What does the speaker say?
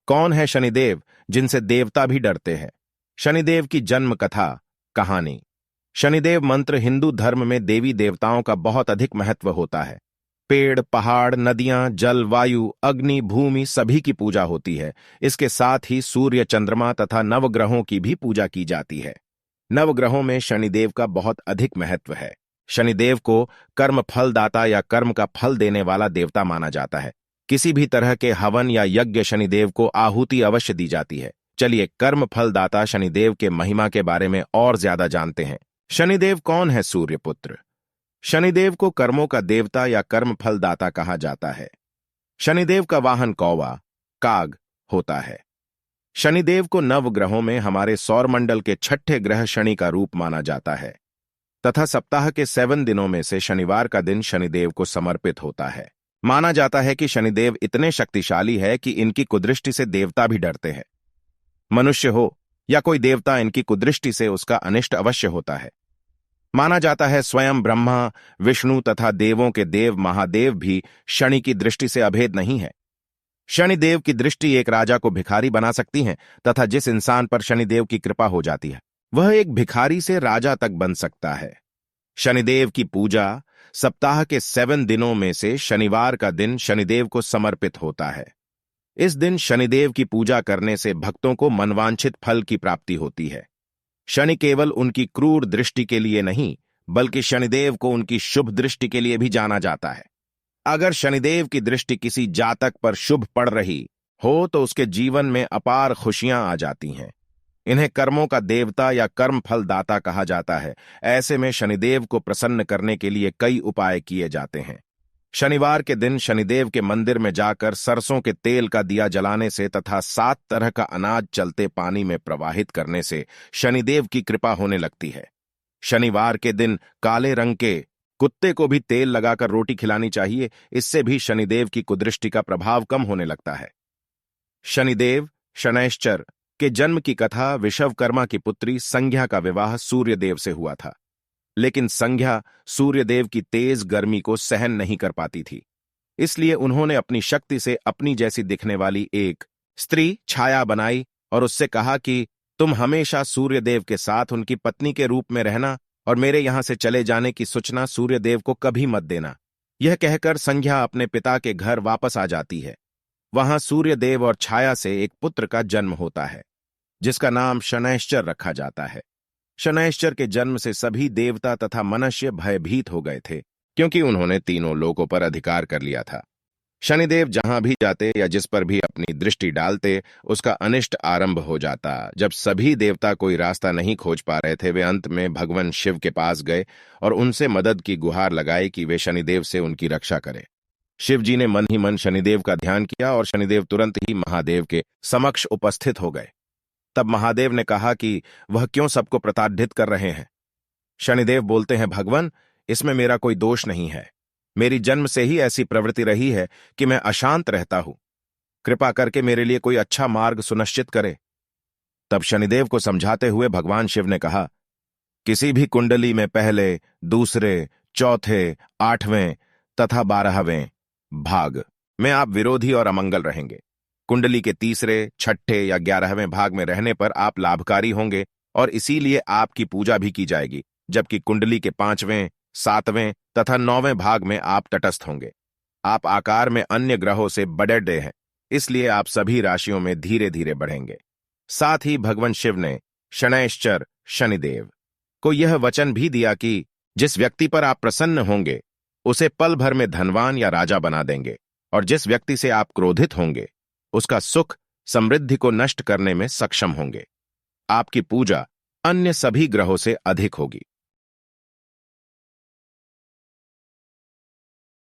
कौन है शनिदेव जिनसे देवता भी डरते हैं? शनिदेव की जन्म कथा कहानी। शनिदेव मंत्र हिंदू धर्म में देवी देवताओं का बहुत अधिक महत्व होता है। पेड़, पहाड़, नदियां, जल, वायु, अग्नि, भूमि सभी की पूजा होती है। इसके साथ ही सूर्य, चंद्रमा तथा नवग्रहों की भी पूजा की जाती है। नवग्रहों में शनिदेव का बहुत अधिक महत्व है। शनिदेव को कर्म फलदाता या कर्म का फल देने वाला देवता माना जाता है। किसी भी तरह के हवन या यज्ञ शनिदेव को आहुति अवश्य दी जाती है। चलिए कर्म फलदाता शनिदेव के महिमा के बारे में और ज्यादा जानते हैं। शनिदेव कौन है? सूर्यपुत्र। शनिदेव को कर्मों का देवता या कर्म फलदाता कहा जाता है। शनिदेव का वाहन कौवा, काग होता है। शनिदेव को नवग्रहों में हमारे सौरमंडल के छठे ग्रह शनि का रूप माना जाता है तथा सप्ताह के 7 दिनों में से शनिवार का दिन शनिदेव को समर्पित होता है। माना जाता है कि शनिदेव इतने शक्तिशाली है कि इनकी कुदृष्टि से देवता भी डरते हैं। मनुष्य हो या कोई देवता, इनकी कुदृष्टि से उसका अनिष्ट अवश्य होता है। माना जाता है स्वयं ब्रह्मा, विष्णु तथा देवों के देव महादेव भी शनि की दृष्टि से अभेद नहीं है। शनिदेव की दृष्टि एक राजा को भिखारी बना सकती है तथा जिस इंसान पर शनिदेव की कृपा हो जाती है वह एक भिखारी से राजा तक बन सकता है। शनिदेव की पूजा सप्ताह के 7 दिनों में से शनिवार का दिन शनिदेव को समर्पित होता है। इस दिन शनिदेव की पूजा करने से भक्तों को मनवांछित फल की प्राप्ति होती है। शनि केवल उनकी क्रूर दृष्टि के लिए नहीं बल्कि शनिदेव को उनकी शुभ दृष्टि के लिए भी जाना जाता है। अगर शनिदेव की दृष्टि किसी जातक पर शुभ पड़ रही हो तो उसके जीवन में अपार खुशियां आ जाती हैं। इन्हें कर्मों का देवता या कर्म फलदाता कहा जाता है। ऐसे में शनिदेव को प्रसन्न करने के लिए कई उपाय किए जाते हैं। शनिवार के दिन शनिदेव के मंदिर में जाकर सरसों के तेल का दिया जलाने से तथा 7 तरह का अनाज चलते पानी में प्रवाहित करने से शनिदेव की कृपा होने लगती है। शनिवार के दिन काले रंग के कुत्ते को भी तेल लगाकर रोटी खिलानी चाहिए। इससे भी शनिदेव की कुदृष्टि का प्रभाव कम होने लगता है। शनिदेव शनैश्चर के जन्म की कथा। विश्वकर्मा की पुत्री संज्ञा का विवाह सूर्यदेव से हुआ था, लेकिन संज्ञा सूर्यदेव की तेज गर्मी को सहन नहीं कर पाती थी। इसलिए उन्होंने अपनी शक्ति से अपनी जैसी दिखने वाली एक स्त्री छाया बनाई और उससे कहा कि तुम हमेशा सूर्यदेव के साथ उनकी पत्नी के रूप में रहना और मेरे यहां से चले जाने की सूचना सूर्यदेव को कभी मत देना। यह कहकर संज्ञा अपने पिता के घर वापस आ जाती है। वहां सूर्यदेव और छाया से एक पुत्र का जन्म होता है जिसका नाम शनैश्चर रखा जाता है। शनैश्चर के जन्म से सभी देवता तथा मनुष्य भयभीत हो गए थे क्योंकि उन्होंने तीनों लोकों पर अधिकार कर लिया था। शनिदेव जहां भी जाते या जिस पर भी अपनी दृष्टि डालते उसका अनिष्ट आरंभ हो जाता। जब सभी देवता कोई रास्ता नहीं खोज पा रहे थे वे अंत में भगवान शिव के पास गए और उनसे मदद की गुहार लगाई कि वे शनिदेव से उनकी रक्षा करें। शिव जी ने मन ही मन शनिदेव का ध्यान किया और शनिदेव तुरंत ही महादेव के समक्ष उपस्थित हो गए। तब महादेव ने कहा कि वह क्यों सबको प्रताड़ित कर रहे हैं। शनिदेव बोलते हैं, भगवान इसमें मेरा कोई दोष नहीं है। मेरी जन्म से ही ऐसी प्रवृत्ति रही है कि मैं अशांत रहता हूं। कृपा करके मेरे लिए कोई अच्छा मार्ग सुनिश्चित करे। तब शनिदेव को समझाते हुए भगवान शिव ने कहा, किसी भी कुंडली में पहले, दूसरे, चौथे, 8वें तथा 12वें भाग में आप विरोधी और अमंगल रहेंगे। कुंडली के तीसरे, छठे या 11वें भाग में रहने पर आप लाभकारी होंगे और इसीलिए आपकी पूजा भी की जाएगी, जबकि कुंडली के 5वें, 7वें तथा 9वें भाग में आप तटस्थ होंगे। आप आकार में अन्य ग्रहों से बड़े हैं, इसलिए आप सभी राशियों में धीरे धीरे बढ़ेंगे। साथ ही भगवान शिव ने शनैश्चर शनिदेव को यह वचन भी दिया कि जिस व्यक्ति पर आप प्रसन्न होंगे उसे पल भर में धनवान या राजा बना देंगे और जिस व्यक्ति से आप क्रोधित होंगे उसका सुख समृद्धि को नष्ट करने में सक्षम होंगे। आपकी पूजा अन्य सभी ग्रहों से अधिक होगी।